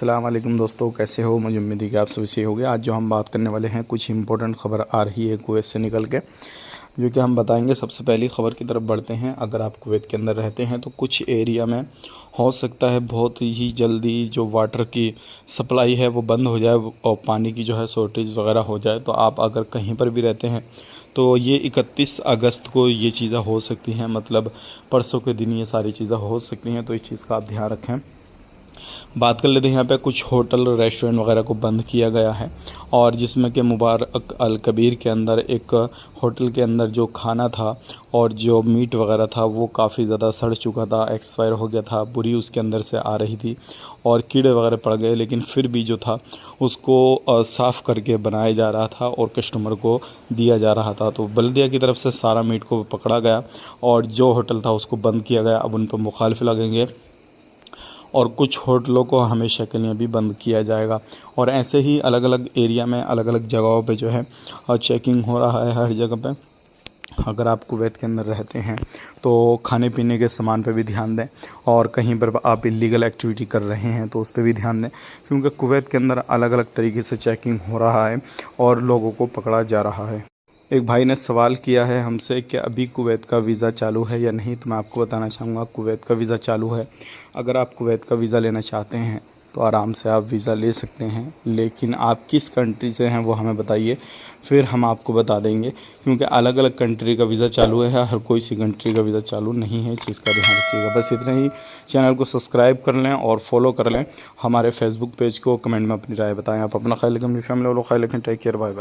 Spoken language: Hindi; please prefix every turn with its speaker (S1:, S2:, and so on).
S1: अस्सलाम वालेकुम दोस्तों, कैसे हो। मुझे उम्मीद है कि आप सभी सही होंगे। आज जो हम बात करने वाले हैं, कुछ इंपॉर्टेंट खबर आ रही है कुवैत से निकल के, जो कि हम बताएंगे। सबसे पहली खबर की तरफ बढ़ते हैं। अगर आप कुवैत के अंदर रहते हैं तो कुछ एरिया में हो सकता है बहुत ही जल्दी जो वाटर की सप्लाई है वो बंद हो जाए और पानी की जो है शॉर्टेज वगैरह हो जाए। तो आप अगर कहीं पर भी रहते हैं तो ये 31 अगस्त को ये चीज़ें हो सकती हैं, मतलब परसों के दिन ये सारी चीज़ें हो सकती हैं। तो इस चीज़ का आप ध्यान रखें। बात कर लेते हैं। यहाँ पे कुछ होटल रेस्टोरेंट वगैरह को बंद किया गया है, और जिसमें कि मुबारक अल कबीर के अंदर एक होटल के अंदर जो खाना था और जो मीट वगैरह था वो काफ़ी ज़्यादा सड़ चुका था, एक्सपायर हो गया था, बुरी उसके अंदर से आ रही थी और कीड़े वगैरह पड़ गए। लेकिन फिर भी जो था उसको साफ़ करके बनाया जा रहा था और कस्टमर को दिया जा रहा था। तो बल्दिया की तरफ से सारा मीट को पकड़ा गया और जो होटल था उसको बंद किया गया। अब उन पर मुखालिफ लगेंगे और कुछ होटलों को हमेशा के लिए भी बंद किया जाएगा। और ऐसे ही अलग अलग एरिया में अलग अलग जगहों पे जो है चेकिंग हो रहा है हर जगह पे। अगर आप कुवैत के अंदर रहते हैं तो खाने पीने के सामान पे भी ध्यान दें, और कहीं पर आप इलीगल एक्टिविटी कर रहे हैं तो उस पर भी ध्यान दें, क्योंकि कुवैत के अंदर अलग अलग तरीके से चेकिंग हो रहा है और लोगों को पकड़ा जा रहा है। एक भाई ने सवाल किया है हमसे कि अभी कुवैत का वीज़ा चालू है या नहीं। तो मैं आपको बताना चाहूँगा, कुवैत का वीज़ा चालू है। अगर आप कुवैत का वीज़ा लेना चाहते हैं तो आराम से आप वीज़ा ले सकते हैं, लेकिन आप किस कंट्री से हैं वो हमें बताइए, फिर हम आपको बता देंगे। क्योंकि अलग अलग कंट्री का वीज़ा चालू है, हर कोई सी कंट्री का वीज़ा चालू नहीं है। इस चीज़ का ध्यान रखिएगा। बस इतना ही। चैनल को सब्सक्राइब कर लें और फॉलो कर लें हमारे फेसबुक पेज को। कमेंट में अपनी राय बताएं। आप अपना ख्याल रखें, अपनी फैमिली वालों का ख्याल रखें। Take care, bye bye.